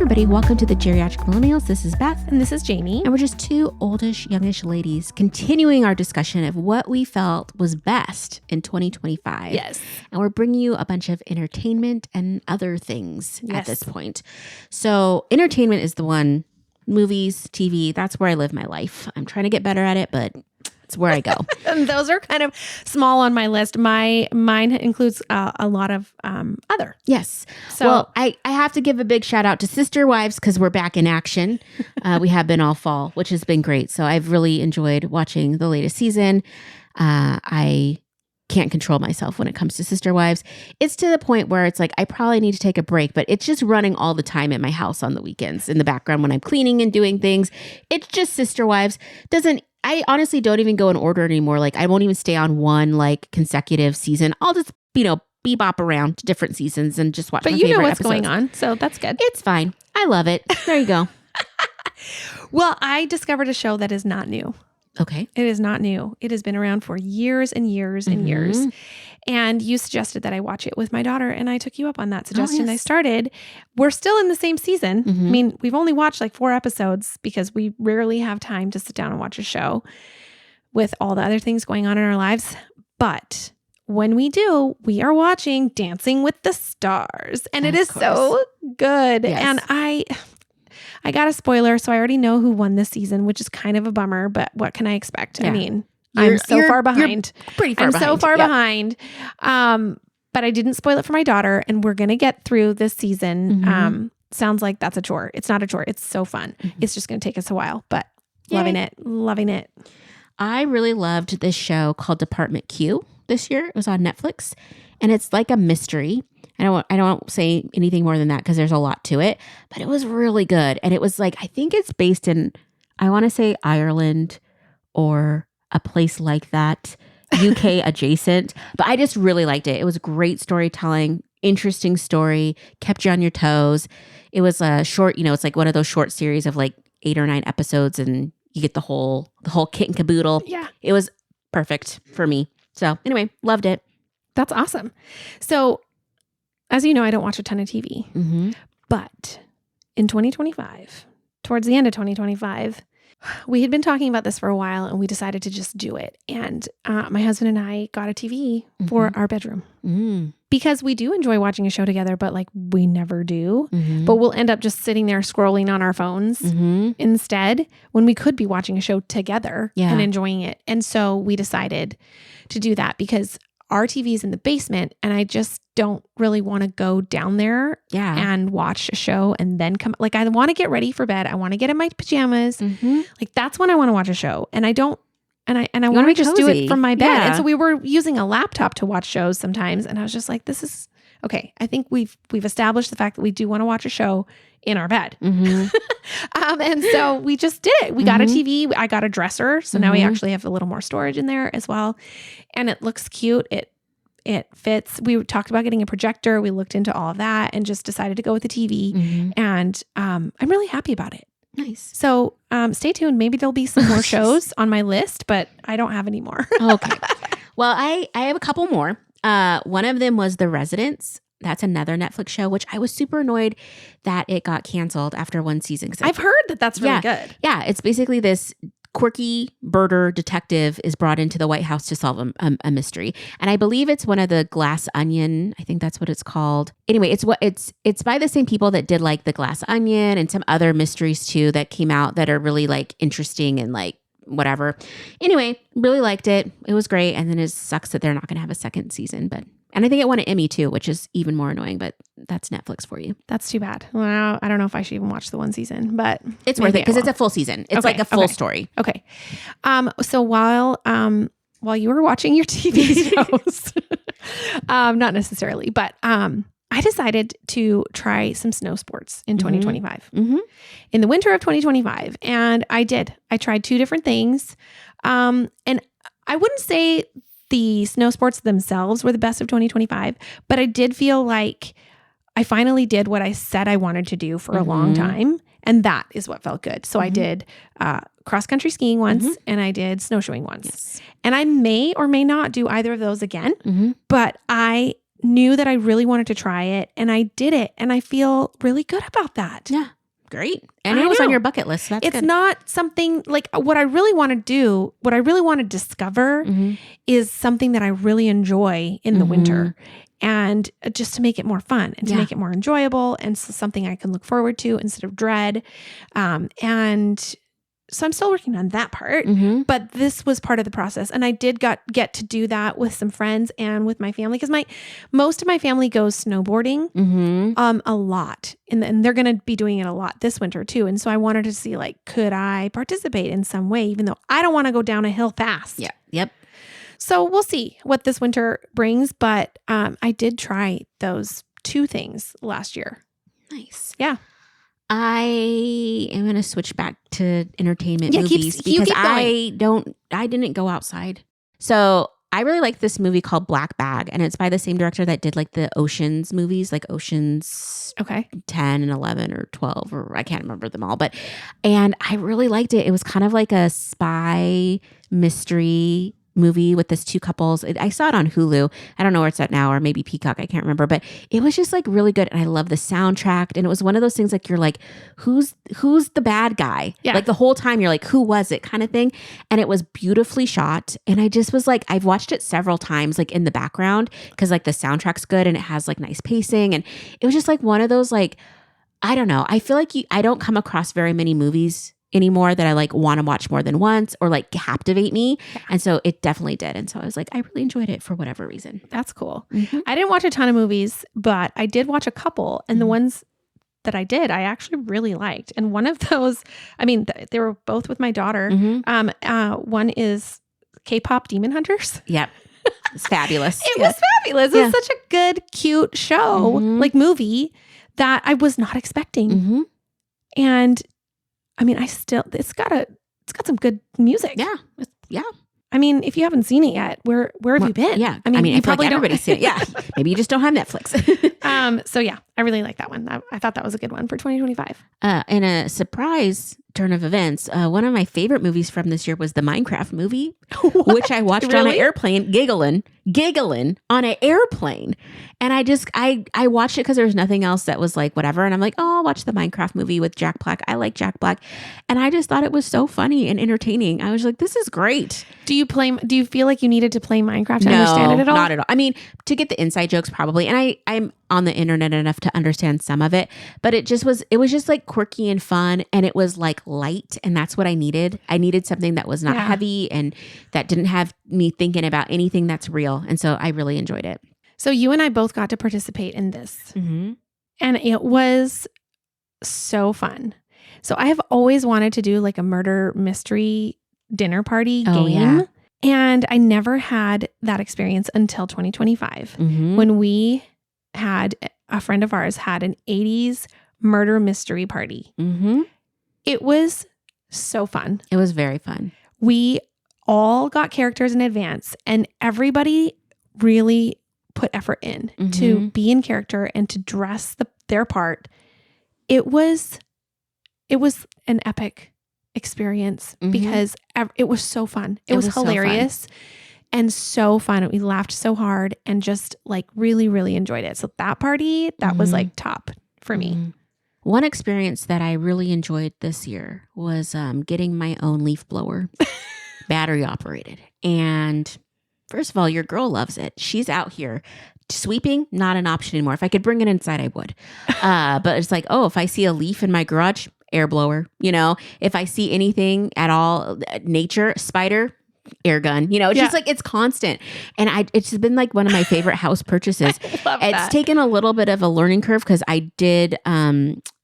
everybody. Welcome to the Geriatric Millennials. This is Beth. And this is Jayme. And we're just two oldish, youngish ladies continuing our discussion of what we felt was best in 2025. Yes. And we're bringing you a bunch of entertainment and other things at this point. So entertainment is the one, movies, TV, that's where I live my life. I'm trying to get better at it, but it's where I go. And those are kind of small on my list. Mine includes a lot of other. Yes. So well, I have to give a big shout out to Sister Wives because we're back in action. We have been all fall, which has been great. So I've really enjoyed watching the latest season. I can't control myself when it comes to Sister Wives. It's to the point where it's like, I probably need to take a break, but it's just running all the time at my house on the weekends in the background when I'm cleaning and doing things. It's just Sister Wives. I honestly don't even go in order anymore. Like I won't even stay on one like consecutive season. I'll just, bebop around to different seasons and just watch my favorite what's episodes. going on. So that's good. It's fine. I love it. There you go. Well, I discovered a show that is not new. Okay. It is not new. It has been around for years and years and years. And you suggested that I watch it with my daughter, and I took you up on that suggestion. yes. I started. We're still in the same season. I mean, we've only watched like 4 episodes because we rarely have time to sit down and watch a show with all the other things going on in our lives. But when we do, we are watching Dancing with the Stars, and it is so good. Yes. And I got a spoiler, so I already know who won this season, which is kind of a bummer, but what can I expect? Yeah. I mean, I'm so far behind. Pretty far behind. I'm so far Yep. behind. But I didn't spoil it for my daughter, and we're going to get through this season. Sounds like that's a chore. It's not a chore. It's so fun. It's just going to take us a while, but loving it. I really loved this show called Department Q this year. It was on Netflix, and it's like a mystery. I don't say anything more than that because there's a lot to it, but it was really good. And it was like, I think it's based in, I want to say Ireland or a place like that, UK adjacent, but I just really liked it. It was great storytelling, interesting story, kept you on your toes. It was a short, it's like one of those short series of like 8 or 9 episodes, and you get the whole kit and caboodle. Yeah. It was perfect for me. So anyway, loved it. That's awesome. So as you know, I don't watch a ton of TV, but in 2025, towards the end of 2025, we had been talking about this for a while, and we decided to just do it. And my husband and I got a TV for our bedroom because we do enjoy watching a show together, but like we never do. But we'll end up just sitting there scrolling on our phones instead when we could be watching a show together and enjoying it. And so we decided to do that because our TV is in the basement, and I just don't really want to go down there and watch a show and then come. Like I want to get ready for bed. I want to get in my pajamas. Like that's when I want to watch a show, and I don't. And I want to just do it from my bed. Yeah. And so we were using a laptop to watch shows sometimes, and I was just like, "This is okay." I think we've established the fact that we do want to watch a show in our bed, and so we just did it. We got a TV. I got a dresser, so now we actually have a little more storage in there as well, and it looks cute. It fits. We talked about getting a projector. We looked into all of that and just decided to go with the TV, and I'm really happy about it. Nice. So stay tuned. Maybe there'll be some more shows on my list, but I don't have any more. Okay. Well, I have a couple more. One of them was The Residents. That's another Netflix show, which I was super annoyed that it got canceled after one season. I've heard that that's really good. Yeah. It's basically this quirky birder detective is brought into the White House to solve a mystery. And I believe it's one of the Glass Onion. I think that's what it's called. Anyway, it's by the same people that did like the Glass Onion and some other mysteries too that came out that are really like interesting and like whatever. Anyway, really liked it. It was great. And then it sucks that they're not going to have a second season, and I think it won an Emmy too, which is even more annoying, but that's Netflix for you. That's too bad. Well, I don't know if I should even watch the one season, but it's worth it because it's a full season. It's like a full story. Okay. So while you were watching your TV shows, not necessarily, but I decided to try some snow sports in 2025, in the winter of 2025. And I did. I tried 2 different things. And I wouldn't say the snow sports themselves were the best of 2025, but I did feel like I finally did what I said I wanted to do for a long time. And that is what felt good. So I did cross-country skiing once and I did snowshoeing once. Yes. And I may or may not do either of those again, but I knew that I really wanted to try it and I did it. And I feel really good about that. Yeah. Great. And I it was on know. your bucket list. So that's It's good. not something like what I really want to do, what I really want to discover is something that I really enjoy in the winter. And just to make it more fun and to make it more enjoyable and something I can look forward to instead of dread. And so I'm still working on that part, but this was part of the process. And I did get to do that with some friends and with my family because most of my family goes snowboarding a lot. And they're going to be doing it a lot this winter too. And so I wanted to see like, could I participate in some way, even though I don't want to go down a hill fast. Yeah. Yep. So we'll see what this winter brings. But I did try those 2 things last year. Nice. Yeah. I am going to switch back to entertainment Yeah, movies keep because going. I didn't go outside. So I really like this movie called Black Bag, and it's by the same director that did like the Oceans movies, like Oceans 10 and 11 or 12, or I can't remember them all. And I really liked it. It was kind of like a spy mystery movie with this 2 couples. I saw it on Hulu. I don't know where it's at now, or maybe Peacock. I can't remember, but it was just like really good. And I love the soundtrack. And it was one of those things like you're like, who's the bad guy? Yeah. Like the whole time you're like, who was it kind of thing. And it was beautifully shot. And I just was like, I've watched it several times, like in the background, because like the soundtrack's good and it has like nice pacing. And it was just like one of those, like, I don't know. I feel like I don't come across very many movies anymore that I like want to watch more than once or like captivate me. And so it definitely did. And so I was like, I really enjoyed it for whatever reason. That's cool. I didn't watch a ton of movies, but I did watch a couple. And the ones that I did, I actually really liked. And one of those, I mean, they were both with my daughter. One is K-pop Demon Hunters. Yep. It's fabulous. It was fabulous. It was such a good, cute show, like movie that I was not expecting. And I mean, it's got some good music. Yeah. Yeah. I mean, if you haven't seen it yet, where have you been? Yeah. I mean you probably like everybody's seen it. Yeah. Maybe you just don't have Netflix. So yeah, I really like that one. I thought that was a good one for 2025. In a surprise turn of events, one of my favorite movies from this year was the Minecraft movie, which I watched on an airplane, giggling on an airplane. And I watched it because there was nothing else that was like whatever. And I'm like, oh, I'll watch the Minecraft movie with Jack Black. I like Jack Black. And I just thought it was so funny and entertaining. I was like, this is great. Do you feel like you needed to play Minecraft to understand it at all? Not at all. I mean, to get the inside jokes probably. And I'm on the internet enough to understand some of it, but it was just like quirky and fun. And it was like light. And that's what I needed. I needed something that was not heavy and that didn't have me thinking about anything that's real. And so I really enjoyed it. So you and I both got to participate in this. And it was so fun. So I have always wanted to do like a murder mystery dinner party game. Yeah. And I never had that experience until 2025 when a friend of ours had an 80s murder mystery party. It was so fun. It was very fun. We all got characters in advance and everybody really put effort in to be in character and to dress their part. It was an epic experience because it was so fun. It was hilarious and so fun. We laughed so hard and just like really, really enjoyed it. So that party, that was like top for me. One experience that I really enjoyed this year was getting my own leaf blower, battery operated. And first of all, your girl loves it. She's out here. Sweeping, not an option anymore. If I could bring it inside, I would. But it's like, oh, if I see a leaf in my garage, air blower. You know, if I see anything at all, nature, spider, air gun. You know, it's just like, it's constant. And it's been like one of my favorite house purchases. It's taken a little bit of a learning curve because I did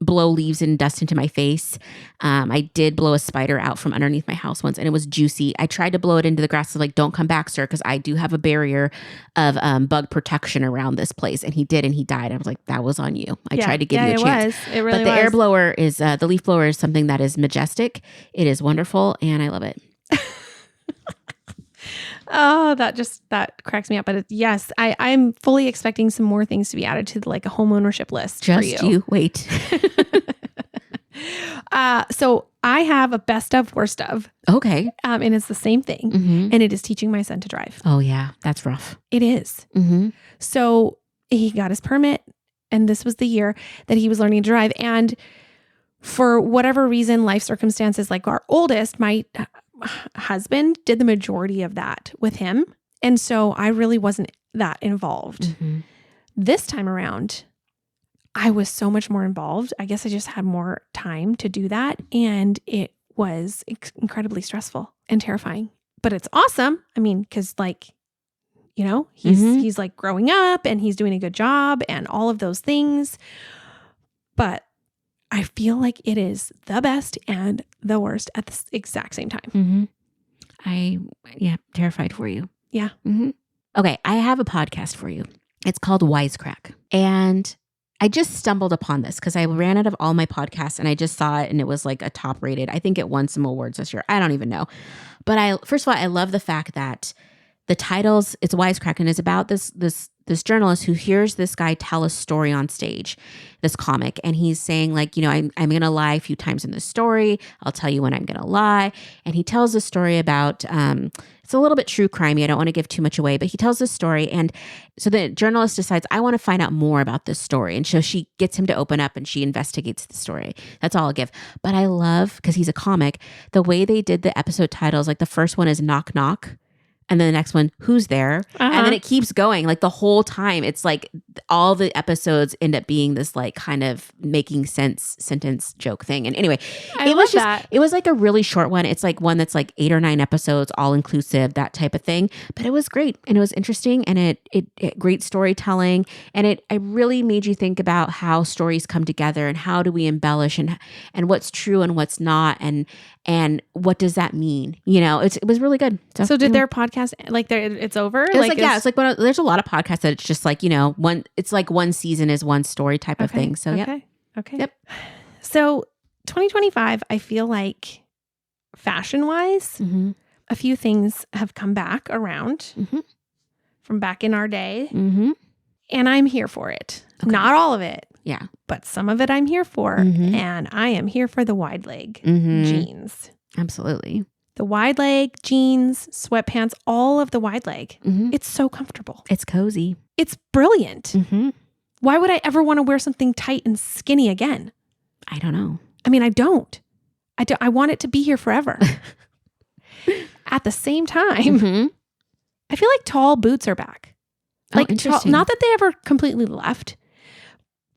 blow leaves and dust into my face. I did blow a spider out from underneath my house once and it was juicy. I tried to blow it into the grass. So like, don't come back, sir, because I do have a barrier of bug protection around this place. And he did, and he died. I was like, that was on you. I tried to give you a chance. It really was. But the air blower is, the leaf blower is something that is majestic. It is wonderful and I love it. Oh, that cracks me up. But yes, I'm fully expecting some more things to be added to like a home ownership list for you. Just you wait. So I have a best of, worst of. Okay. And it's the same thing. And it is teaching my son to drive. Oh yeah. That's rough. It is. So he got his permit and this was the year that he was learning to drive. And for whatever reason, life circumstances, like our oldest, my husband did the majority of that with him. And so I really wasn't that involved. Mm-hmm. This time around, I was so much more involved. I guess I just had more time to do that. And it was incredibly stressful and terrifying. But it's awesome. I mean, because like, you know, he's like growing up and he's doing a good job and all of those things. But I feel like it is the best and the worst at the exact same time. Mm-hmm. Terrified for you. Yeah. Mm-hmm. Okay, I have a podcast for you. It's called Wisecrack. And I just stumbled upon this because I ran out of all my podcasts and I just saw it and it was like a top rated. I think it won some awards this year. I don't even know. But first of all, I love the fact that the titles, it's Wisecrack, and it's about this journalist who hears this guy tell a story on stage, this comic, and he's saying like, you know, I'm going to lie a few times in the story. I'll tell you when I'm going to lie. And he tells a story about, it's a little bit true crimey. I don't want to give too much away, but he tells this story. And so the journalist decides, I want to find out more about this story. And so she gets him to open up and she investigates the story. That's all I'll give. But I love, because he's a comic, the way they did the episode titles. Like the first one is Knock Knock. And then the next one, Who's There? And then it keeps going like the whole time. It's like all the episodes end up being this like kind of making sense sentence joke thing. And anyway, it was like a really short one. It's like one that's like 8 or 9 episodes, all inclusive, that type of thing. But it was great and it was interesting and it great storytelling. And it really made you think about how stories come together and how do we embellish and what's true and what's not and what does that mean? You know, it was really good. So did their podcast like it's over? It's it's like there's a lot of podcasts that it's just like, you know, it's like one season is one story type of thing. So Okay. Yep. So 2025, I feel like fashion wise, a few things have come back around from back in our day. And I'm here for it. Okay. Not all of it. Yeah. But some of it I'm here for. And I am here for the wide leg jeans. Absolutely. The wide leg jeans, sweatpants, all of the wide leg. It's so comfortable. It's cozy. It's brilliant. Why would I ever want to wear something tight and skinny again? I don't know. I mean, I don't. I want it to be here forever. At the same time, I feel like tall boots are back. Like, interesting. Not that they ever completely left,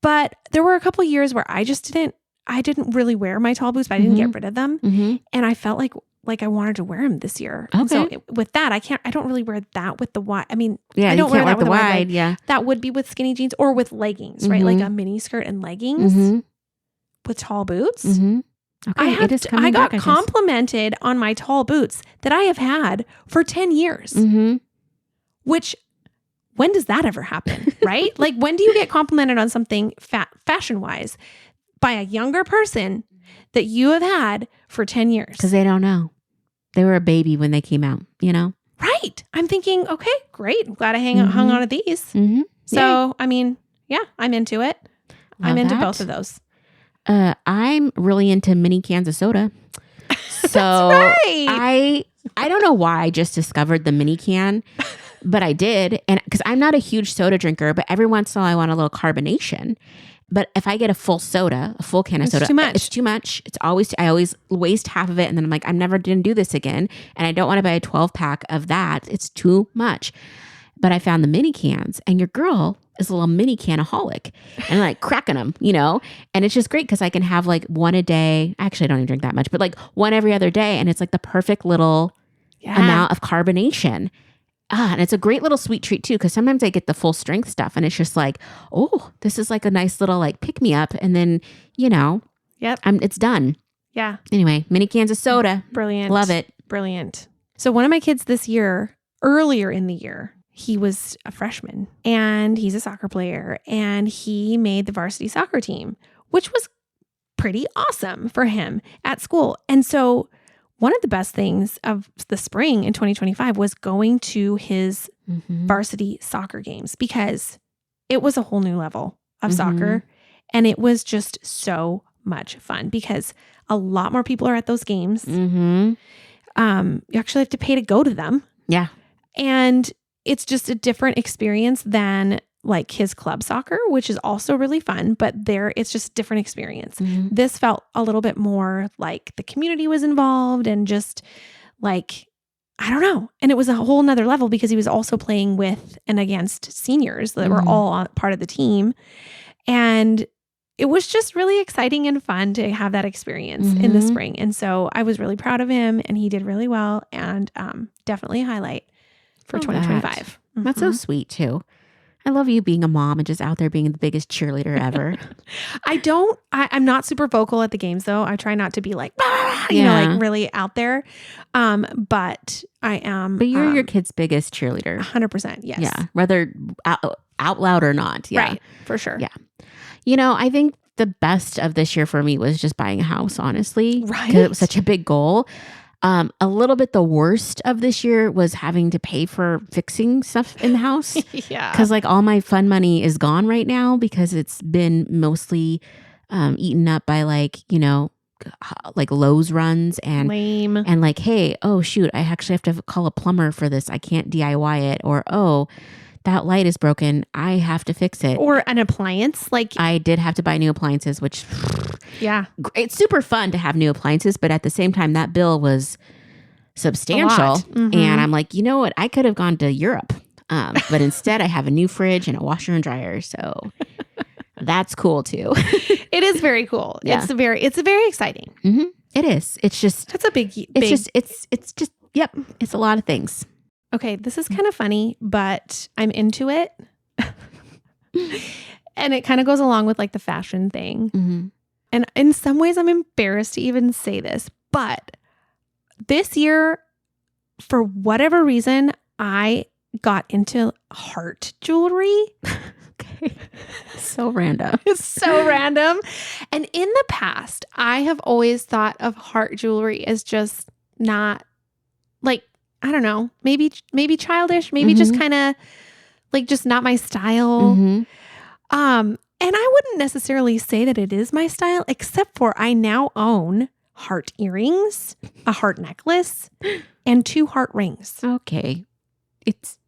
but there were a couple years where I didn't really wear my tall boots, but I didn't get rid of them. And I felt like I wanted to wear them this year. Okay. And so with that, I don't really wear that with the wide. I mean, yeah, I don't wear that with the wide. Yeah. That would be with skinny jeans or with leggings, right? Like a mini skirt and leggings with tall boots. Okay. I got complimented on my tall boots that I have had for 10 years, which when does that ever happen? Right? Like when do you get complimented on something fashion wise by a younger person that you have had for 10 years? Because they don't know. They were a baby when they came out, you know? Right. I'm thinking, okay, great. I'm glad I hung on to these. So, I mean, yeah, I'm into it. I'm into both of those. I'm really into mini cans of soda. So That's right. I don't know why I just discovered the mini can, but I did. And because I'm not a huge soda drinker, but every once in a while I want a little carbonation. But if I get a full can of soda, it's too much. I always waste half of it. And then I'm like, I'm never going to do this again. And I don't want to buy a 12 pack of that. It's too much. But I found the mini cans and your girl is a little mini canaholic and like cracking them, you know, and it's just great because I can have like one a day. Actually, I don't even drink that much, but like one every other day. And it's like the perfect little amount of carbonation. And it's a great little sweet treat too, because sometimes I get the full strength stuff and it's just like, oh, this is like a nice little like pick me up. And then, you know, it's done. Yeah. Anyway, mini cans of soda. Brilliant. Love it. Brilliant. So one of my kids this year, earlier in the year, he was a freshman and he's a soccer player and he made the varsity soccer team, which was pretty awesome for him at school. And so one of the best things of the spring in 2025 was going to his varsity soccer games because it was a whole new level of soccer. And it was just so much fun because a lot more people are at those games. You actually have to pay to go to them. Yeah. And it's just a different experience than like his club soccer, which is also really fun, but there it's just a different experience. This felt a little bit more like the community was involved and just like, I don't know. And it was a whole nother level because he was also playing with and against seniors that were all part of the team. And it was just really exciting and fun to have that experience in the spring. And so I was really proud of him and he did really well, and definitely a highlight for 2025. That's so sweet too. I love you being a mom and just out there being the biggest cheerleader ever. I'm not super vocal at the games though. I try not to be like, you know, like really out there. But I am. But you're your kid's biggest cheerleader. 100%. Yes. Yeah. Whether out loud or not. Yeah. Right. For sure. Yeah. You know, I think the best of this year for me was just buying a house, honestly. Right. Because it was such a big goal. A little bit the worst of this year was having to pay for fixing stuff in the house. Yeah. Because like all my fun money is gone right now because it's been mostly eaten up by like, you know, like Lowe's runs and lame. And like, hey, oh shoot, I actually have to call a plumber for this. I can't DIY it. Or, oh, that light is broken. I have to fix it. Or an appliance. Like I did have to buy new appliances, which yeah, it's super fun to have new appliances, but at the same time, that bill was substantial. And I'm like, you know what? I could have gone to Europe, but instead I have a new fridge and a washer and dryer. So that's cool too. It is very cool. Yeah. It's very exciting. It is. It's just, that's a big. It's just, yep. It's a lot of things. Okay, this is kind of funny, but I'm into it. And it kind of goes along with like the fashion thing. And in some ways, I'm embarrassed to even say this, but this year, for whatever reason, I got into heart jewelry. Okay. So random. It's so random. And in the past, I have always thought of heart jewelry as just not like, I don't know, maybe childish, maybe just kind of like just not my style. And I wouldn't necessarily say that it is my style, except for I now own heart earrings, a heart necklace, and 2 heart rings. Okay. It's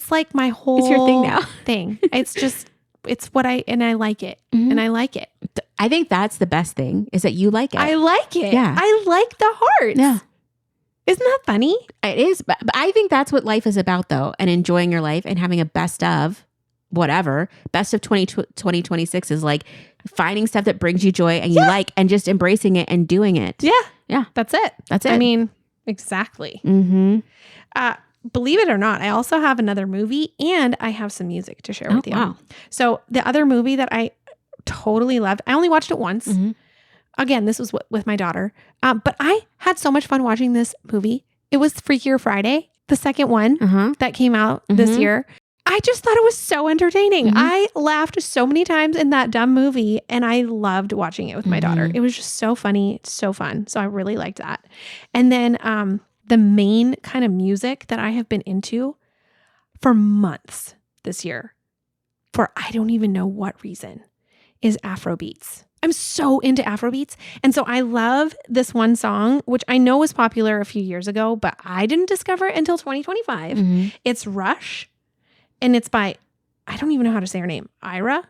like my whole it's your thing now. Thing. It's just, it's what I like it. And I like it. I think that's the best thing is that you like it. I like it. Yeah. I like the hearts. Yeah. Isn't that funny? It is. But I think that's what life is about, though, and enjoying your life and having a best of whatever. Best of 2026 is like finding stuff that brings you joy and you like and just embracing it and doing it. Yeah. Yeah. That's it. That's it. I mean, exactly. Believe it or not, I also have another movie and I have some music to share with you. Wow. So the other movie that I totally loved, I only watched it once. Again, this was with my daughter. But I had so much fun watching this movie. It was Freakier Friday, the second one that came out this year. I just thought it was so entertaining. I laughed so many times in that dumb movie and I loved watching it with my daughter. It was just so funny, so fun. So I really liked that. And then the main kind of music that I have been into for months this year, for I don't even know what reason, is Afrobeats. I'm so into Afrobeats. And so I love this one song, which I know was popular a few years ago, but I didn't discover it until 2025. It's Rush. And it's by, I don't even know how to say her name. Ira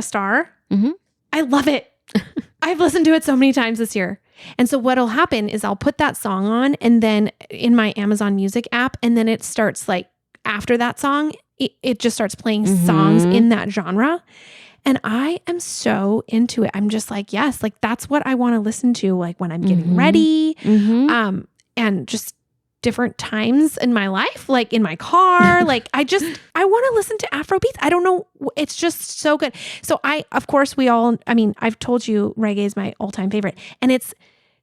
Star. I love it. I've listened to it so many times this year. And so what'll happen is I'll put that song on and then in my Amazon Music app, and then it starts like after that song, it just starts playing songs in that genre. And I am so into it. I'm just like, yes, like that's what I want to listen to, like when I'm getting ready, and just different times in my life, like in my car, like I want to listen to Afrobeats. I don't know. It's just so good. So of course I've told you reggae is my all-time favorite, and it's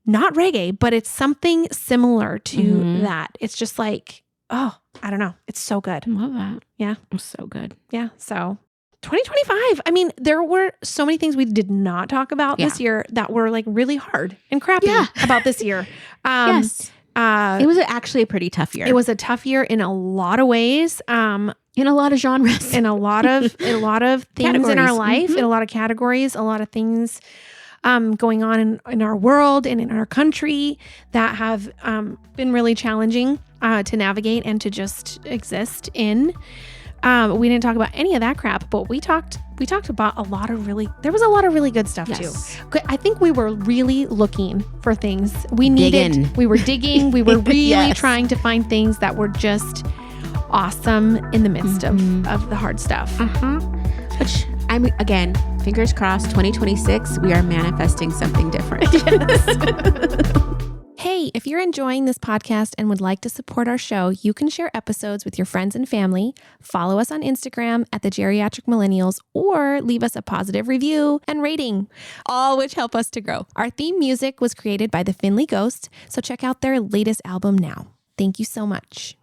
not reggae, but it's something similar to that. It's just like, oh, I don't know. It's so good. I love that. Yeah. It's so good. Yeah. So 2025. I mean, there were so many things we did not talk about this year that were like really hard and crappy about this year. Yes. It was actually a pretty tough year. It was a tough year in a lot of ways. In a lot of genres. In a lot of things in our life, in a lot of categories, a lot of things going on in our world and in our country that have been really challenging to navigate and to just exist in. We didn't talk about any of that crap, but we talked about there was a lot of really good stuff too. I think we were really looking for things we needed. We were digging. We were really trying to find things that were just awesome in the midst of the hard stuff. Which, again, fingers crossed, 2026, we are manifesting something different. Hey, if you're enjoying this podcast and would like to support our show, you can share episodes with your friends and family, follow us on Instagram at the Geriatric Millennials, or leave us a positive review and rating, all which help us to grow. Our theme music was created by the Finley Ghost, so check out their latest album now. Thank you so much.